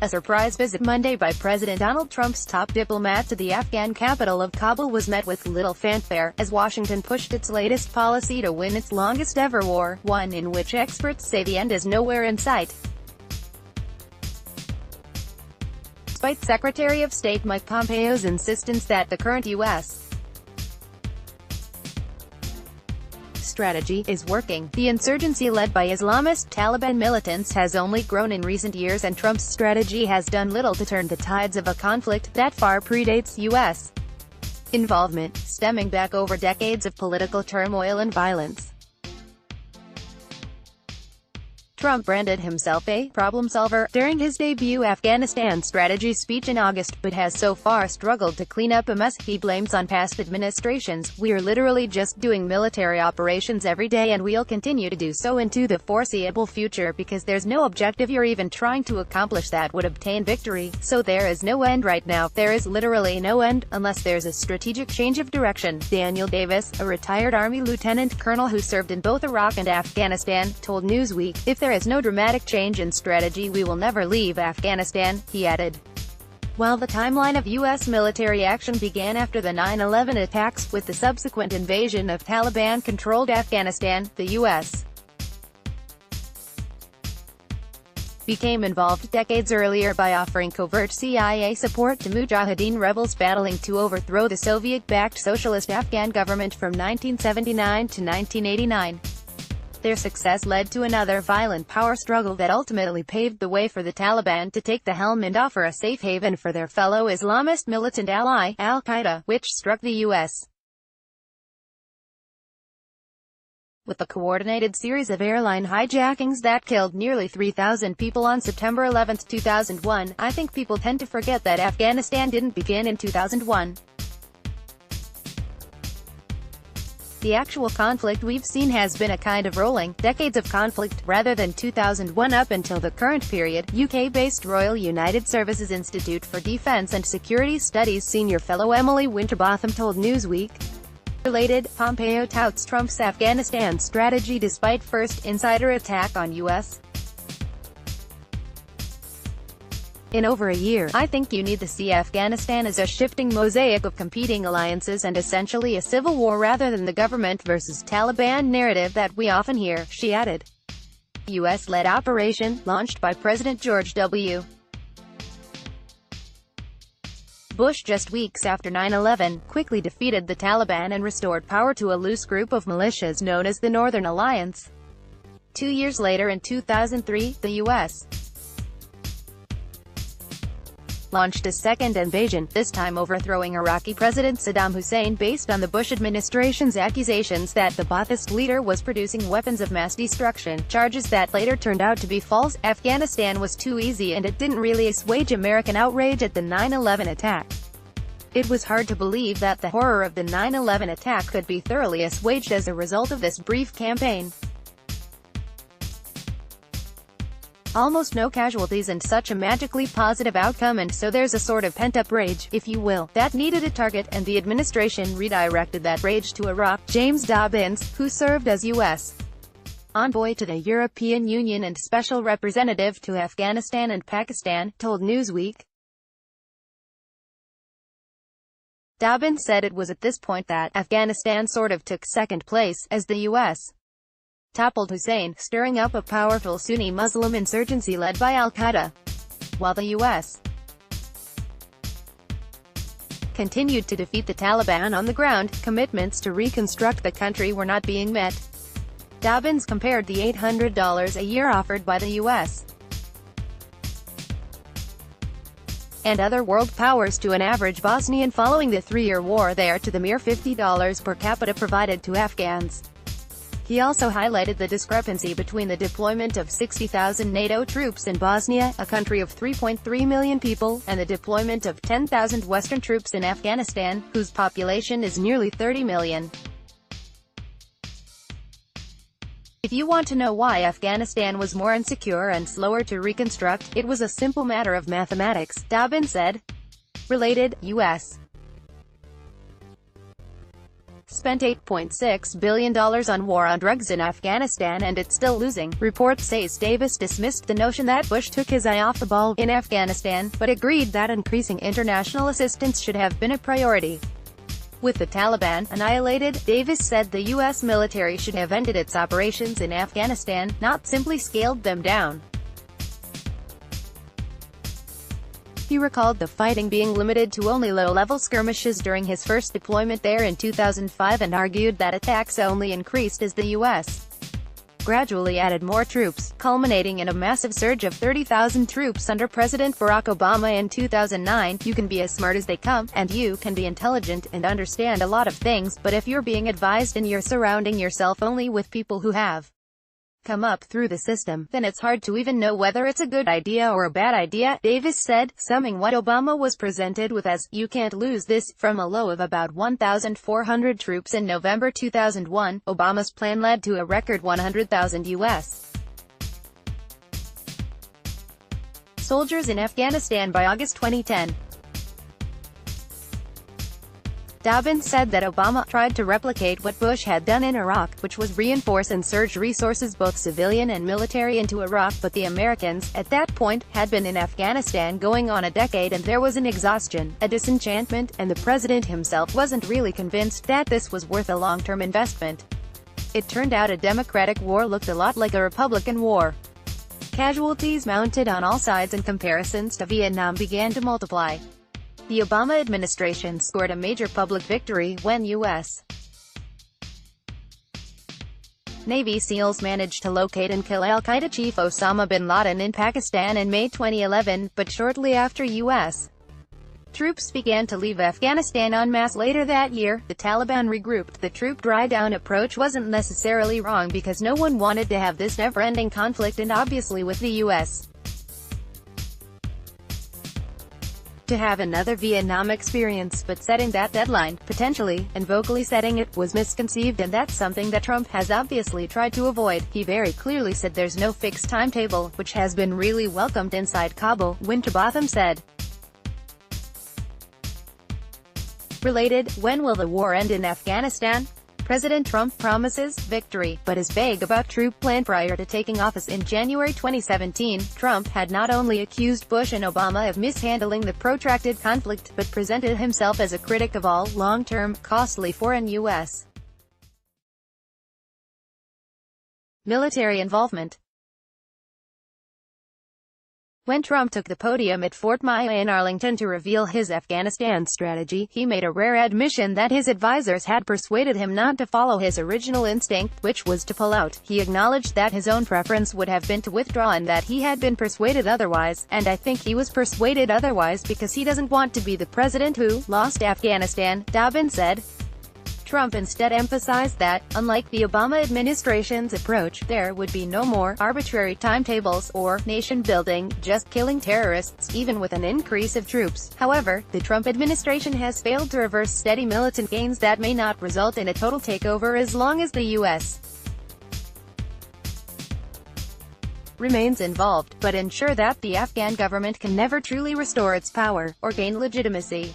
A surprise visit Monday by President Donald Trump's top diplomat to the Afghan capital of Kabul was met with little fanfare, as Washington pushed its latest policy to win its longest-ever war, one in which experts say the end is nowhere in sight. Despite Secretary of State Mike Pompeo's insistence that the current U.S. strategy is working, the insurgency led by Islamist Taliban militants has only grown in recent years, and Trump's strategy has done little to turn the tides of a conflict that far predates U.S. involvement, stemming back over decades of political turmoil and violence. Trump branded himself a problem solver during his debut Afghanistan strategy speech in August, but has so far struggled to clean up a mess he blames on past administrations. "We're literally just doing military operations every day, and we'll continue to do so into the foreseeable future, because there's no objective you're even trying to accomplish that would obtain victory. So there is no end right now. There is literally no end, unless there's a strategic change of direction." Daniel Davis, a retired Army lieutenant colonel who served in both Iraq and Afghanistan, told Newsweek, "If there is no dramatic change in strategy, we will never leave Afghanistan," he added. While the timeline of U.S. military action began after the 9/11 attacks, with the subsequent invasion of Taliban-controlled Afghanistan, the U.S. became involved decades earlier by offering covert CIA support to Mujahideen rebels battling to overthrow the Soviet-backed socialist Afghan government from 1979 to 1989. Their success led to another violent power struggle that ultimately paved the way for the Taliban to take the helm and offer a safe haven for their fellow Islamist militant ally, al-Qaeda, which struck the U.S. with a coordinated series of airline hijackings that killed nearly 3,000 people on September 11, 2001. "I think people tend to forget that Afghanistan didn't begin in 2001. The actual conflict we've seen has been a kind of rolling, decades of conflict, rather than 2001 up until the current period," UK-based Royal United Services Institute for Defence and Security Studies senior fellow Emily Winterbotham told Newsweek. Related, Pompeo touts Trump's Afghanistan strategy despite first insider attack on U.S. in over a year. "I think you need to see Afghanistan as a shifting mosaic of competing alliances and essentially a civil war rather than the government versus Taliban narrative that we often hear," she added. The U.S.-led operation, launched by President George W. Bush just weeks after 9/11, quickly defeated the Taliban and restored power to a loose group of militias known as the Northern Alliance. 2 years later, in 2003, the U.S. launched a second invasion, this time overthrowing Iraqi President Saddam Hussein based on the Bush administration's accusations that the Ba'athist leader was producing weapons of mass destruction, charges that later turned out to be false. Afghanistan was too easy, and it didn't really assuage American outrage at the 9/11 attack. It was hard to believe that the horror of the 9/11 attack could be thoroughly assuaged as a result of this brief campaign. Almost no casualties and such a magically positive outcome, and so there's a sort of pent-up rage, if you will, that needed a target, and the administration redirected that rage to Iraq. James Dobbins, who served as U.S. envoy to the European Union and special representative to Afghanistan and Pakistan, told Newsweek. Dobbins said it was at this point that Afghanistan sort of took second place, as the U.S. toppled Hussein, stirring up a powerful Sunni Muslim insurgency led by al-Qaeda. While the U.S. continued to defeat the Taliban on the ground, commitments to reconstruct the country were not being met. Dobbins compared the $800 a year offered by the U.S. and other world powers to an average Bosnian following the 3-year war there to the mere $50 per capita provided to Afghans. He also highlighted the discrepancy between the deployment of 60,000 NATO troops in Bosnia, a country of 3.3 million people, and the deployment of 10,000 Western troops in Afghanistan, whose population is nearly 30 million. If you want to know why Afghanistan was more insecure and slower to reconstruct, it was a simple matter of mathematics, Dobbins said. Related, U.S. spent $8.6 billion on war on drugs in Afghanistan and it's still losing. Reports say Davis dismissed the notion that Bush took his eye off the ball in Afghanistan, but agreed that increasing international assistance should have been a priority. With the Taliban annihilated, Davis said the U.S. military should have ended its operations in Afghanistan, not simply scaled them down. He recalled the fighting being limited to only low-level skirmishes during his first deployment there in 2005 and argued that attacks only increased as the U.S. gradually added more troops, culminating in a massive surge of 30,000 troops under President Barack Obama in 2009. You can be as smart as they come, and you can be intelligent and understand a lot of things, but if you're being advised and you're surrounding yourself only with people who have come up through the system, then it's hard to even know whether it's a good idea or a bad idea, Davis said, summing what Obama was presented with as, "You can't lose this." From a low of about 1,400 troops in November 2001, Obama's plan led to a record 100,000 U.S. soldiers in Afghanistan by August 2010. Dobbins said that Obama tried to replicate what Bush had done in Iraq, which was reinforce and surge resources both civilian and military into Iraq, but the Americans, at that point, had been in Afghanistan going on a decade and there was an exhaustion, a disenchantment, and the president himself wasn't really convinced that this was worth a long-term investment. It turned out a Democratic war looked a lot like a Republican war. Casualties mounted on all sides and comparisons to Vietnam began to multiply. The Obama administration scored a major public victory when U.S. Navy SEALs managed to locate and kill al-Qaeda chief Osama bin Laden in Pakistan in May 2011, but shortly after U.S. troops began to leave Afghanistan en masse later that year, the Taliban regrouped. The troop dry-down approach wasn't necessarily wrong because no one wanted to have this never-ending conflict, and obviously with the U.S. to have another Vietnam experience, but setting that deadline, potentially, and vocally setting it, was misconceived, and that's something that Trump has obviously tried to avoid. He very clearly said there's no fixed timetable, which has been really welcomed inside Kabul, Winterbottom said. Related, when will the war end in Afghanistan? President Trump promises victory, but is vague about troop plan. Prior to taking office in January 2017, Trump had not only accused Bush and Obama of mishandling the protracted conflict, but presented himself as a critic of all long-term, costly foreign U.S. military involvement. When Trump took the podium at Fort Myer in Arlington to reveal his Afghanistan strategy, he made a rare admission that his advisors had persuaded him not to follow his original instinct, which was to pull out. He acknowledged that his own preference would have been to withdraw and that he had been persuaded otherwise, and "I think he was persuaded otherwise because he doesn't want to be the president who lost Afghanistan," Dobbins said. Trump instead emphasized that, unlike the Obama administration's approach, there would be no more arbitrary timetables or nation-building, just killing terrorists, even with an increase of troops. However, the Trump administration has failed to reverse steady militant gains that may not result in a total takeover as long as the U.S. remains involved, but ensure that the Afghan government can never truly restore its power, or gain legitimacy.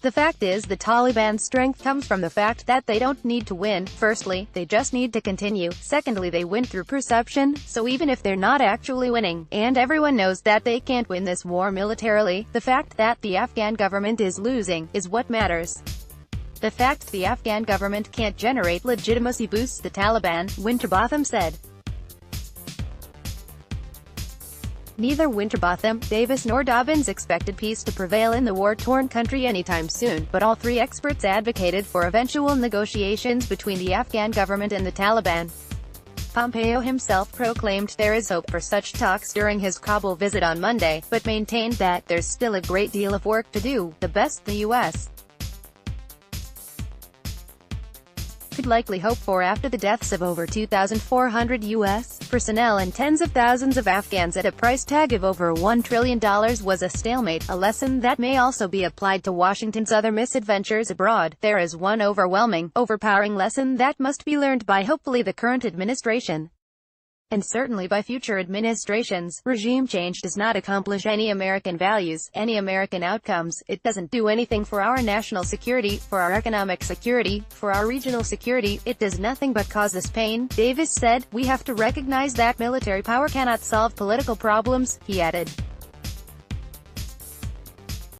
The fact is, the Taliban's strength comes from the fact that they don't need to win. Firstly, they just need to continue. Secondly, they win through perception, so even if they're not actually winning, and everyone knows that they can't win this war militarily, the fact that the Afghan government is losing is what matters. The fact the Afghan government can't generate legitimacy boosts the Taliban, Winterbottom said. Neither Winterbottom, Davis nor Dobbins expected peace to prevail in the war-torn country anytime soon, but all three experts advocated for eventual negotiations between the Afghan government and the Taliban. Pompeo himself proclaimed there is hope for such talks during his Kabul visit on Monday, but maintained that there's still a great deal of work to do. The best the U.S. could likely hope for after the deaths of over 2,400 U.S. personnel and tens of thousands of Afghans at a price tag of over $1 trillion was a stalemate, a lesson that may also be applied to Washington's other misadventures abroad. There is one overwhelming, overpowering lesson that must be learned by hopefully the current administration. and certainly by future administrations. Regime change does not accomplish any American values, any American outcomes. It doesn't do anything for our national security, for our economic security, for our regional security. It does nothing but cause us pain, Davis said. We have to recognize that military power cannot solve political problems, he added.